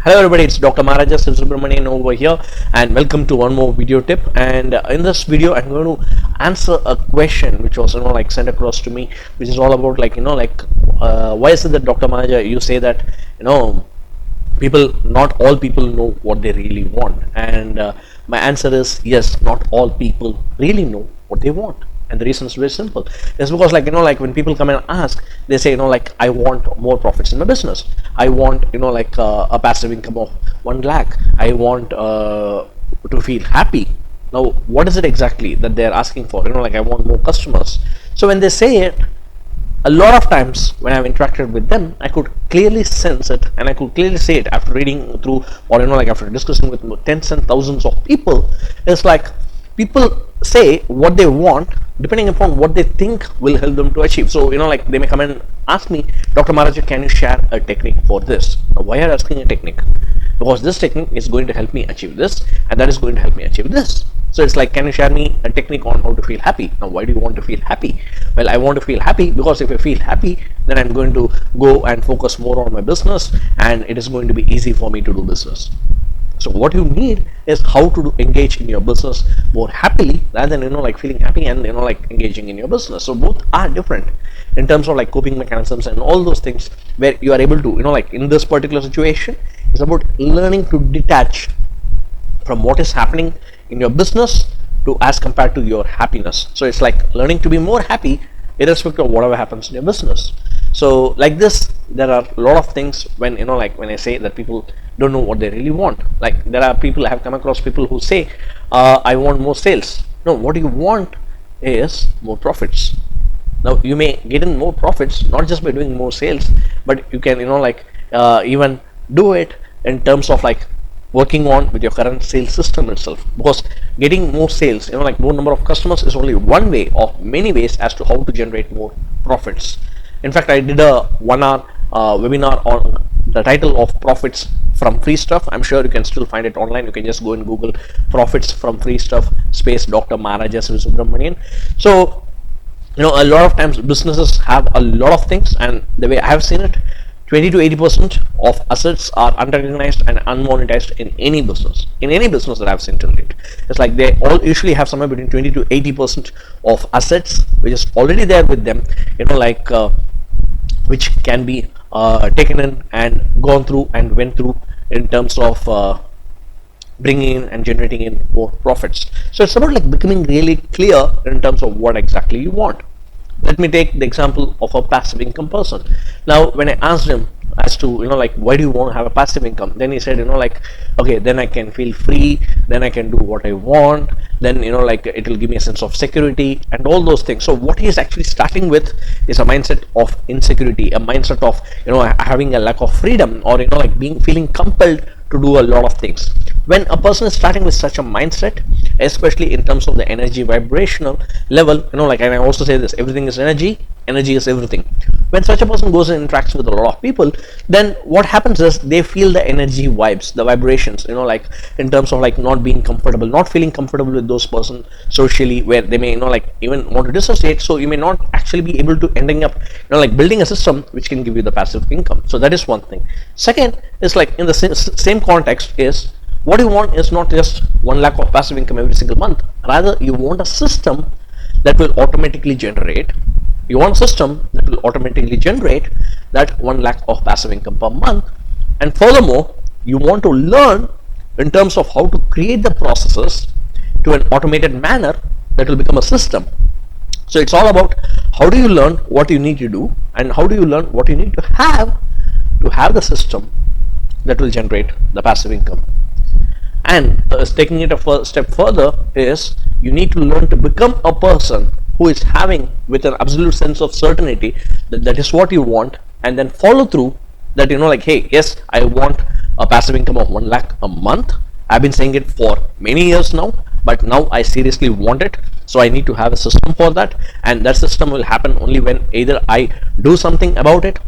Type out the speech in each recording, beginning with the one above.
Hello everybody, it's Dr. Maharaja SivaSubramanian over here, and welcome to one more video tip. And in this video I'm going to answer a question which was sent across to me, which is all about why is it that Dr. Maharaja you say that not all people know what they really want? And my answer is yes, not all people really know what they want. And the reason is very simple. It's because when people come and ask, they say I want more profits in my business. I want a passive income of 1 lakh. I want to feel happy. Now what is it exactly that they're asking for? I want more customers. So when they say it, a lot of times when I've interacted with them, I could clearly sense it, and I could clearly say it after reading through, or after discussing with tens and thousands of people. It's like people say what they want depending upon what they think will help them to achieve. So they may come and ask me, Dr. Maharaja, can you share a technique for this? Now, why are you asking a technique? Because this technique is going to help me achieve this, and that is going to help me achieve this. So it's like, can you share me a technique on how to feel happy? Now why do you want to feel happy? Well, I want to feel happy because if I feel happy, then I'm going to go and focus more on my business, and it is going to be easy for me to do business. So what you need is how to engage in your business more happily, rather than feeling happy and engaging in your business. So both are different in terms of coping mechanisms and all those things, where you are able to in this particular situation, it's about learning to detach from what is happening in your business to as compared to your happiness. So it's like learning to be more happy irrespective of whatever happens in your business. So like this, there are a lot of things when when I say that people don't know what they really want. Like there are people, I have come across people who say I want more sales. No, what you want is more profits. Now you may get in more profits not just by doing more sales, but you can even do it in terms of working on with your current sales system itself, because getting more sales, more number of customers is only one way of many ways as to how to generate more profits. In fact, I did a 1 hour webinar on the title of profits from free stuff. I'm sure you can still find it online. You can just go and Google profits from free stuff space Dr. Maharaja SivaSubramanian. So a lot of times businesses have a lot of things, and the way I have seen it, 20 to 80% of assets are unrecognized and unmonetized in any business. In any business that I've seen till date, it's like they all usually have somewhere between 20 to 80% of assets which is already there with them, which can be taken in and gone through and went through in terms of bringing in and generating in more profits. So it's about becoming really clear in terms of what exactly you want. Let me take the example of a passive income person. Now when I asked him as to why do you want to have a passive income, then he said okay, then I can feel free, then I can do what I want, then it will give me a sense of security and all those things. So what he is actually starting with is a mindset of insecurity, a mindset of having a lack of freedom, or feeling compelled to do a lot of things. When a person is starting with such a mindset, especially in terms of the energy vibrational level, and I also say this, everything is energy, energy is everything. When such a person goes and interacts with a lot of people, then what happens is they feel the energy vibes, the vibrations, in terms of not being comfortable, not feeling comfortable with those person socially, where they may even want to dissociate. So you may not actually be able to ending up building a system which can give you the passive income. So that is one thing. Second is in the same context is, what you want is not just 1 lakh of passive income every single month. Rather, you want a system that will automatically generate. You want a system that will automatically generate that 1 lakh of passive income per month. And furthermore, you want to learn in terms of how to create the processes to an automated manner that will become a system. So it's all about how do you learn what you need to do, and how do you learn what you need to have the system that will generate the passive income. And taking it a step further is, you need to learn to become a person who is having with an absolute sense of certainty that that is what you want, and then follow through that hey, yes, I want a passive income of 1 lakh a month. I've been saying it for many years now, but now I seriously want it. So I need to have a system for that, and that system will happen only when either I do something about it,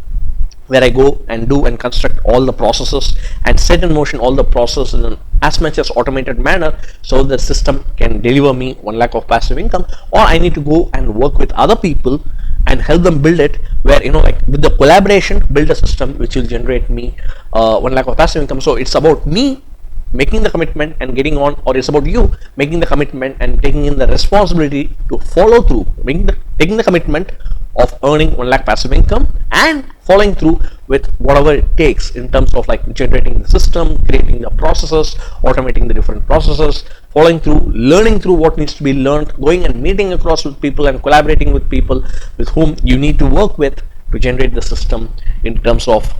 where I go and do and construct all the processes and set in motion all the processes in an as much as automated manner, so the system can deliver me 1 lakh of passive income. Or I need to go and work with other people and help them build it, where like with the collaboration build a system which will generate me 1 lakh of passive income. So it's about me making the commitment and getting on, or it's about you making the commitment and taking in the responsibility to follow through, taking the commitment of earning 1 lakh passive income and following through with whatever it takes in terms of like generating the system, creating the processes, automating the different processes, following through, learning through what needs to be learned, going and meeting across with people and collaborating with people with whom you need to work with to generate the system in terms of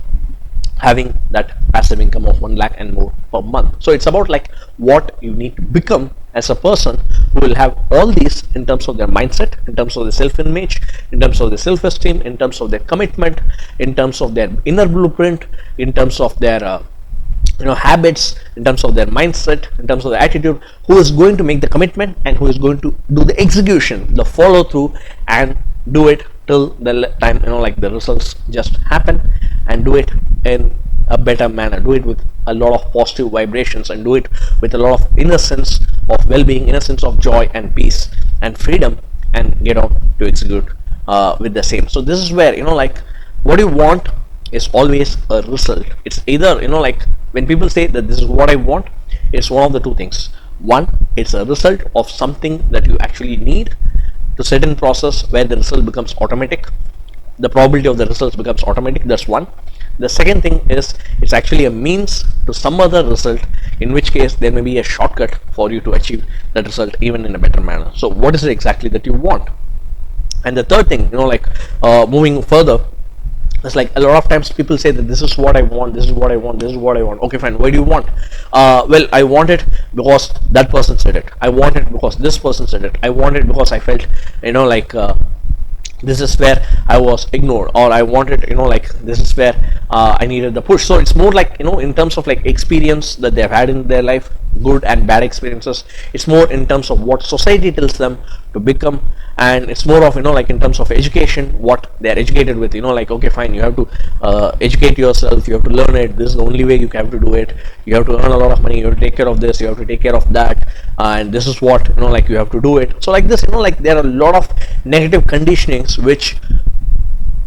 having that passive income of 1 lakh and more per month. So it's about like what you need to become as a person who will have all these in terms of their mindset, in terms of their self-image, in terms of their self-esteem, in terms of their commitment, in terms of their inner blueprint, in terms of their habits, in terms of their mindset, in terms of the attitude, who is going to make the commitment and who is going to do the execution, the follow through, and do it till the time like the results just happen, and do it in a better manner, do it with a lot of positive vibrations, and do it with a lot of inner sense of well-being, inner sense of joy and peace and freedom, and get on to execute with the same. So this is where like what you want is always a result. It's either like when people say that this is what I want, it's one of the two things. One, it's a result of something that you actually need to set in process, where the result becomes automatic, the probability of the results becomes automatic. That's one. The second thing is it's actually a means to some other result, in which case there may be a shortcut for you to achieve that result even in a better manner. So what is it exactly that you want? And the third thing, like moving further, it's like a lot of times people say that this is what I want, this is what I want, this is what I want. Okay, fine. Why do you want? Well, I want it because that person said it. I want it because this person said it. I want it because I felt this is where I was ignored, or I wanted like this is where I needed the push. So it's more like in terms of like experience that they've had in their life, good and bad experiences. It's more in terms of what society tells them to become, and it's more of like in terms of education, what they're educated with. Like, okay, fine, you have to educate yourself, you have to learn it, this is the only way you have to do it, you have to earn a lot of money, you have to take care of this, you have to take care of that, and this is what like you have to do it. So like this, like there are a lot of negative conditionings which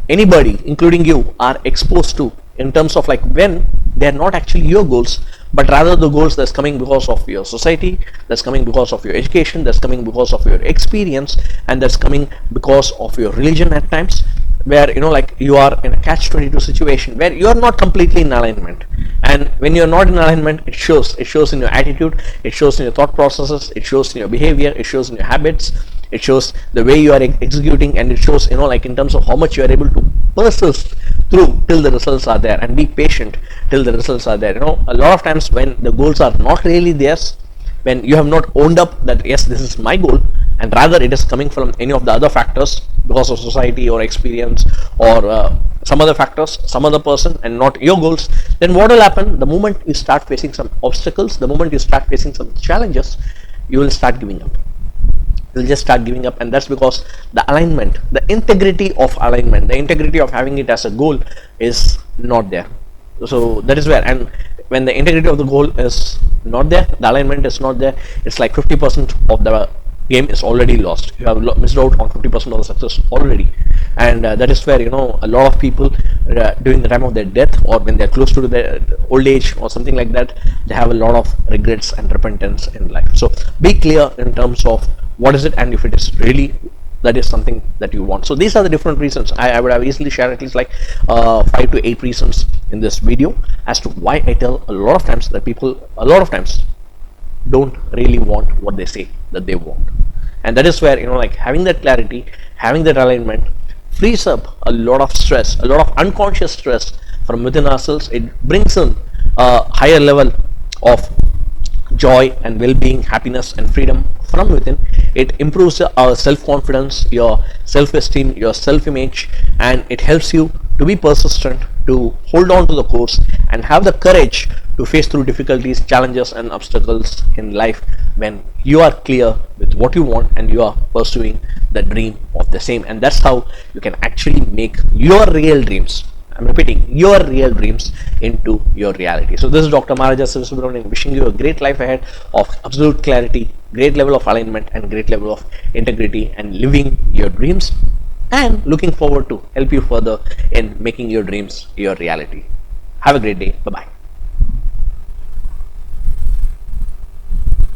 anybody including you are exposed to, in terms of like when they're not actually your goals, but rather the goals that's coming because of your society, that's coming because of your education, that's coming because of your experience, and that's coming because of your religion at times, where like you are in a catch-22 situation where you are not completely in alignment. And when you're not in alignment, it shows in your attitude, it shows in your thought processes, it shows in your behavior, it shows in your habits, it shows the way you are executing, and it shows like in terms of how much you are able to persist through till the results are there, and be patient till the results are there. A lot of times when the goals are not really theirs, when you have not owned up that yes, this is my goal, and rather it is coming from any of the other factors, because of society or experience or some other factors, some other person, and not your goals, then what will happen? The moment you start facing some obstacles, the moment you start facing some challenges, you will start giving up. You'll just start giving up. And that's because the alignment, the integrity of alignment, the integrity of having it as a goal is not there. So that is where, and when the integrity of the goal is not there, the alignment is not there, it's like 50% of the game is already lost. You have missed out on 50% of the success already. And that is where a lot of people during the time of their death, or when they're close to their old age or something like that, they have a lot of regrets and repentance in life. So be clear in terms of what is it, and if it is really that is something that you want. So these are the different reasons. I would have easily shared at least like 5 to 8 reasons in this video as to why I tell a lot of times that people a lot of times don't really want what they say that they want. And that is where like having that clarity, having that alignment frees up a lot of stress, a lot of unconscious stress from within ourselves. It brings in a higher level of joy and well-being, happiness and freedom from within. It improves our self-confidence, your self-esteem, your self-image, and it helps you to be persistent, to hold on to the course, and have the courage to face through difficulties, challenges and obstacles in life, when you are clear with what you want and you are pursuing the dream of the same. And that's how you can actually make your real dreams I'm repeating, your real dreams into your reality. So this is Dr. Maharaja SivaSubramanian wishing you a great life ahead of absolute clarity, great level of alignment, and great level of integrity and living your dreams, and looking forward to help you further in making your dreams your reality. Have a great day. Bye bye.